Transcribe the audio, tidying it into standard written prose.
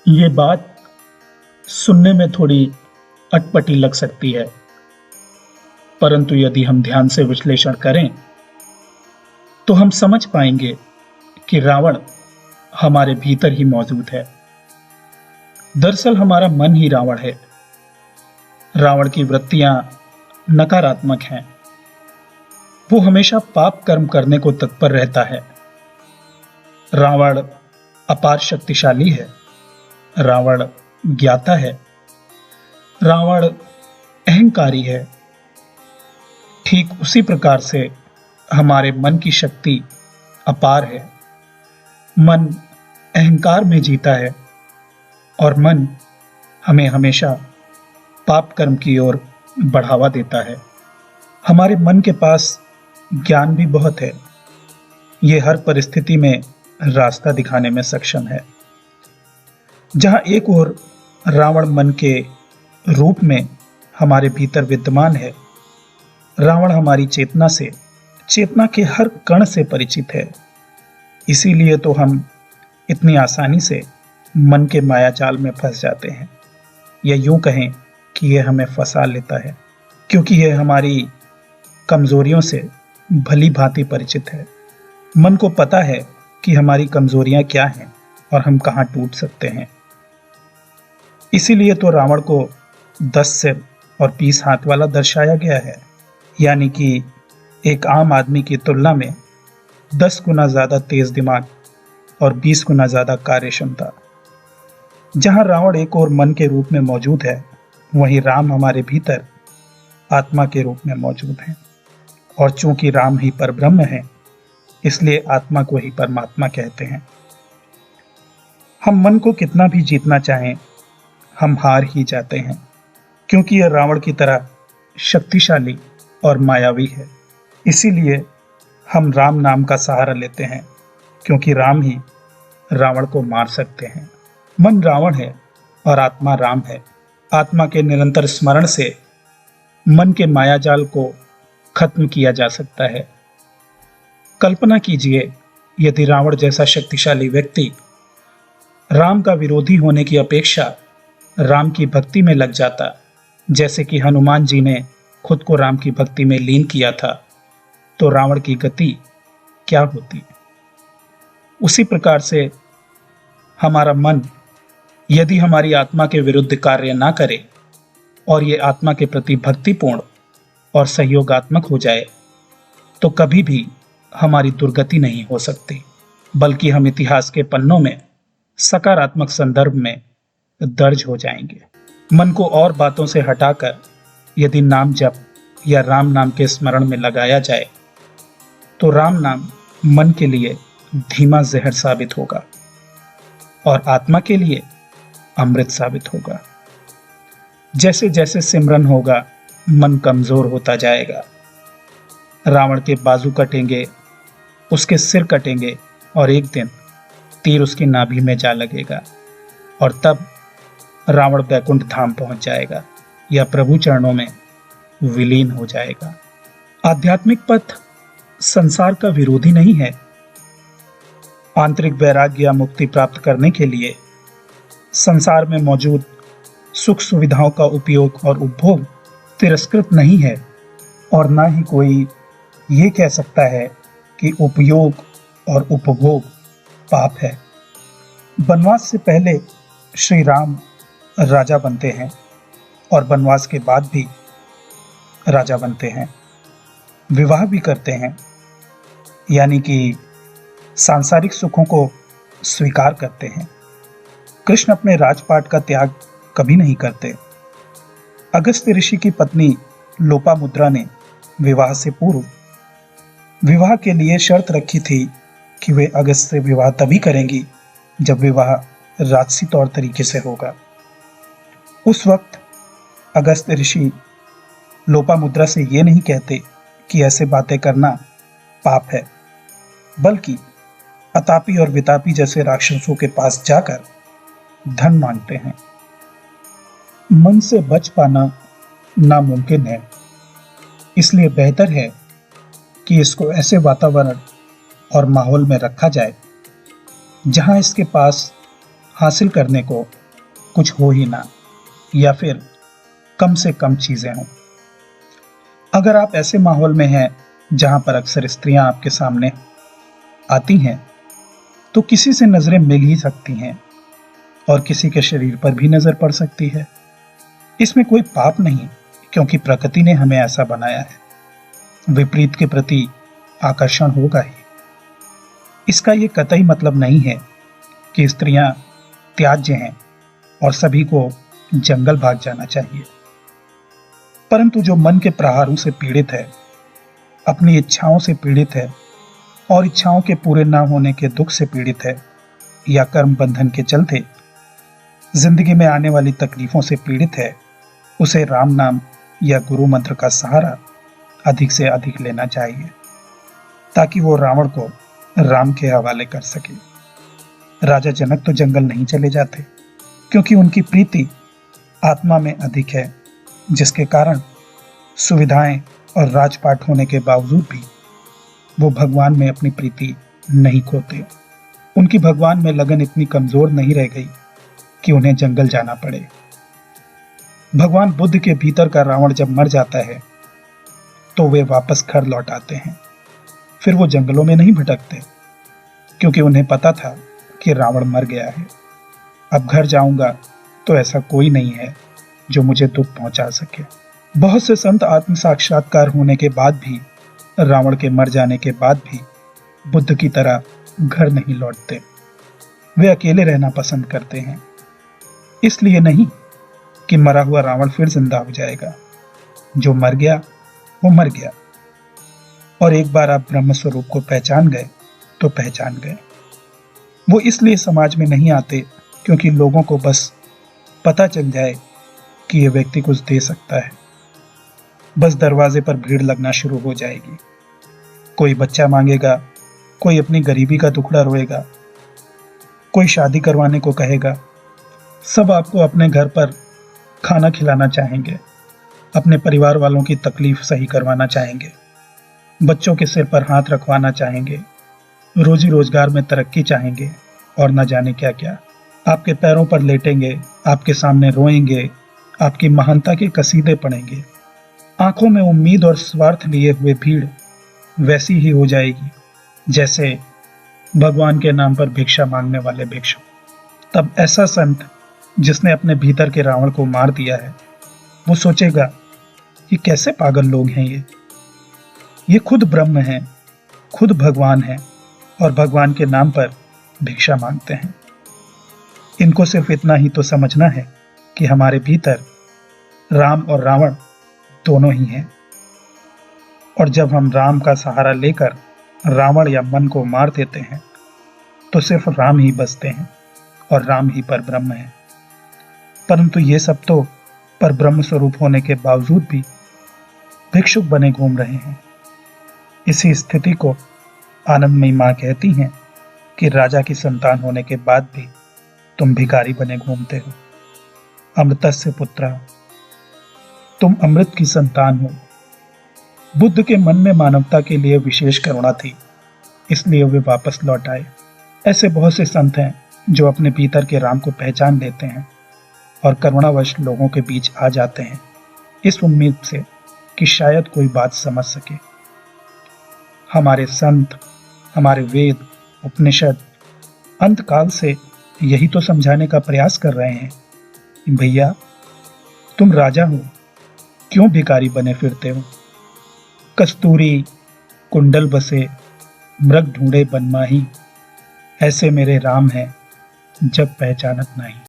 ये बात सुनने में थोड़ी अटपटी लग सकती है, परंतु यदि हम ध्यान से विश्लेषण करें तो हम समझ पाएंगे कि रावण हमारे भीतर ही मौजूद है। दरअसल हमारा मन ही रावण है। रावण की वृत्तियां नकारात्मक हैं। वो हमेशा पाप कर्म करने को तत्पर रहता है। रावण अपार शक्तिशाली है। रावण ज्ञाता है। रावण अहंकारी है। ठीक उसी प्रकार से हमारे मन की शक्ति अपार है। मन अहंकार में जीता है और मन हमें हमेशा पाप कर्म की ओर बढ़ावा देता है। हमारे मन के पास ज्ञान भी बहुत है। ये हर परिस्थिति में रास्ता दिखाने में सक्षम है। जहां एक ओर रावण मन के रूप में हमारे भीतर विद्यमान है, रावण हमारी चेतना से, चेतना के हर कण से परिचित है। इसीलिए तो हम इतनी आसानी से मन के माया जाल में फंस जाते हैं, या यूं कहें कि यह हमें फंसा लेता है, क्योंकि यह हमारी कमजोरियों से भली भांति परिचित है। मन को पता है कि हमारी कमजोरियां क्या हैं और हम कहां टूट सकते हैं। इसीलिए तो रावण को 10 सिर और 20 हाथ वाला दर्शाया गया है, यानी कि एक आम आदमी की तुलना में 10 गुना ज्यादा तेज दिमाग और 20 गुना ज्यादा कार्य क्षमता। जहां रावण एक और मन के रूप में मौजूद है, वहीं राम हमारे भीतर आत्मा के रूप में मौजूद हैं। और चूंकि राम ही परब्रह्म है, इसलिए आत्मा को ही परमात्मा कहते हैं। हम मन को कितना भी जीतना चाहें, हम हार ही जाते हैं, क्योंकि यह रावण की तरह शक्तिशाली और मायावी है। इसीलिए हम राम नाम का सहारा लेते हैं, क्योंकि राम ही रावण को मार सकते हैं। मन रावण है और आत्मा राम है। आत्मा के निरंतर स्मरण से मन के मायाजाल को खत्म किया जा सकता है। कल्पना कीजिए, यदि रावण जैसा शक्तिशाली व्यक्ति राम का विरोधी होने की अपेक्षा राम की भक्ति में लग जाता, जैसे कि हनुमान जी ने खुद को राम की भक्ति में लीन किया था, तो रावण की गति क्या होती। उसी प्रकार से हमारा मन यदि हमारी आत्मा के विरुद्ध कार्य ना करे और ये आत्मा के प्रति भक्तिपूर्ण और सहयोगात्मक हो जाए, तो कभी भी हमारी दुर्गति नहीं हो सकती, बल्कि हम इतिहास के पन्नों में सकारात्मक संदर्भ में दर्ज हो जाएंगे। मन को और बातों से हटाकर यदि नाम जप या राम नाम के स्मरण में लगाया जाए, तो राम नाम मन के लिए धीमा जहर साबित होगा और आत्मा के लिए अमृत साबित होगा। जैसे जैसे सिमरन होगा, मन कमजोर होता जाएगा। रावण के बाजू कटेंगे, उसके सिर कटेंगे और एक दिन तीर उसकी नाभि में जा लगेगा और तब रावण बैकुंठ धाम पहुंच जाएगा या प्रभु चरणों में विलीन हो जाएगा। आध्यात्मिक पथ संसार का विरोधी नहीं है। आंतरिक वैराग्य या मुक्ति प्राप्त करने के लिए संसार में मौजूद सुख सुविधाओं का उपयोग और उपभोग तिरस्कृत नहीं है, और ना ही कोई ये कह सकता है कि उपयोग और उपभोग पाप है। वनवास से पहले श्री राम राजा बनते हैं और वनवास के बाद भी राजा बनते हैं। विवाह भी करते हैं, यानी कि सांसारिक सुखों को स्वीकार करते हैं। कृष्ण अपने राजपाट का त्याग कभी नहीं करते। अगस्त्य ऋषि की पत्नी लोपामुद्रा ने विवाह से पूर्व विवाह के लिए शर्त रखी थी कि वे अगस्त से विवाह तभी करेंगी जब विवाह राजसी तौर तरीके से होगा। उस वक्त अगस्त्य ऋषि लोपामुद्रा से ये नहीं कहते कि ऐसे बातें करना पाप है, बल्कि अतापी और वितापी जैसे राक्षसों के पास जाकर धन मांगते हैं। मन से बच पाना नामुमकिन है, इसलिए बेहतर है कि इसको ऐसे वातावरण और माहौल में रखा जाए जहां इसके पास हासिल करने को कुछ हो ही ना, या फिर कम से कम चीजें हों। अगर आप ऐसे माहौल में हैं जहां पर अक्सर स्त्रियां आपके सामने आती हैं, तो किसी से नजरें मिल ही सकती हैं और किसी के शरीर पर भी नजर पड़ सकती है। इसमें कोई पाप नहीं, क्योंकि प्रकृति ने हमें ऐसा बनाया है। विपरीत के प्रति आकर्षण होगा ही। इसका ये कतई मतलब नहीं है कि स्त्रियां त्याज्य हैं और सभी को जंगल भाग जाना चाहिए। परंतु जो मन के प्रहारों से पीड़ित है, अपनी इच्छाओं से पीड़ित है और इच्छाओं के पूरे ना होने के दुख से पीड़ित है, या कर्म बंधन के चलते जिंदगी में आने वाली तकलीफों से पीड़ित है, उसे राम नाम या गुरु मंत्र का सहारा अधिक से अधिक लेना चाहिए, ताकि वो रावण को राम के हवाले कर सके। राजा जनक तो जंगल नहीं चले जाते, क्योंकि उनकी प्रीति आत्मा में अधिक है, जिसके कारण सुविधाएं और राजपाट होने के बावजूद भी वो भगवान में अपनी प्रीति नहीं खोते। उनकी भगवान में लगन इतनी कमजोर नहीं रह गई कि उन्हें जंगल जाना पड़े। भगवान बुद्ध के भीतर का रावण जब मर जाता है तो वे वापस घर लौट आते हैं। फिर वो जंगलों में नहीं भटकते, क्योंकि उन्हें पता था कि रावण मर गया है। अब घर जाऊंगा तो ऐसा कोई नहीं है जो मुझे दुख पहुंचा सके। बहुत से संत आत्म साक्षात्कार होने के बाद भी, रावण के मर जाने के बाद भी बुद्ध की तरह घर नहीं लौटते। वे अकेले रहना पसंद करते हैं। इसलिए नहीं कि मरा हुआ रावण फिर जिंदा हो जाएगा। जो मर गया वो मर गया, और एक बार आप ब्रह्म स्वरूप को पहचान गए तो पहचान गए। वो इसलिए समाज में नहीं आते क्योंकि लोगों को बस पता चल जाए कि ये व्यक्ति कुछ दे सकता है। बस दरवाजे पर भीड़ लगना शुरू हो जाएगी। कोई बच्चा मांगेगा, कोई अपनी गरीबी का टुकड़ा रोएगा, कोई शादी करवाने को कहेगा। सब आपको अपने घर पर खाना खिलाना चाहेंगे, अपने परिवार वालों की तकलीफ सही करवाना चाहेंगे, बच्चों के सिर पर हाथ रखवाना चाहेंगे, रोजी रोजगार में तरक्की चाहेंगे और न जाने क्या क्या। आपके पैरों पर लेटेंगे, आपके सामने रोएंगे, आपकी महानता के कसीदे पढ़ेंगे। आंखों में उम्मीद और स्वार्थ लिए हुए भीड़ वैसी ही हो जाएगी जैसे भगवान के नाम पर भिक्षा मांगने वाले भिक्षु। तब ऐसा संत जिसने अपने भीतर के रावण को मार दिया है, वो सोचेगा कि कैसे पागल लोग हैं ये खुद ब्रह्म हैं, खुद भगवान हैं और भगवान के नाम पर भिक्षा मांगते हैं। इनको सिर्फ इतना ही तो समझना है कि हमारे भीतर राम और रावण दोनों ही हैं, और जब हम राम का सहारा लेकर रावण या मन को मार देते हैं तो सिर्फ राम ही बचते हैं और राम ही पर ब्रह्म है। परंतु ये सब तो पर ब्रह्म स्वरूप होने के बावजूद भी भिक्षुक बने घूम रहे हैं। इसी स्थिति को आनंदमयी मां कहती हैं कि राजा की संतान होने के बाद भी तुम भिखारी बने घूमते हो। अमृतस्य पुत्र, तुम अमृत की संतान हो। बुद्ध के मन में मानवता के लिए विशेष करुणा थी, इसलिए वे वापस लौट आए। ऐसे बहुत से संत हैं जो अपने भीतर के राम को पहचान लेते हैं और करुणावश लोगों के बीच आ जाते हैं, इस उम्मीद से कि शायद कोई बात समझ सके। हमारे संत, हमारे वेद, उपनिषद अंतकाल से यही तो समझाने का प्रयास कर रहे हैं कि भैया, तुम राजा हो, क्यों भिखारी बने फिरते हो। कस्तूरी कुंडल बसे, मृग ढूंढे बनमाही, ऐसे मेरे राम हैं जग पहचानत नहीं।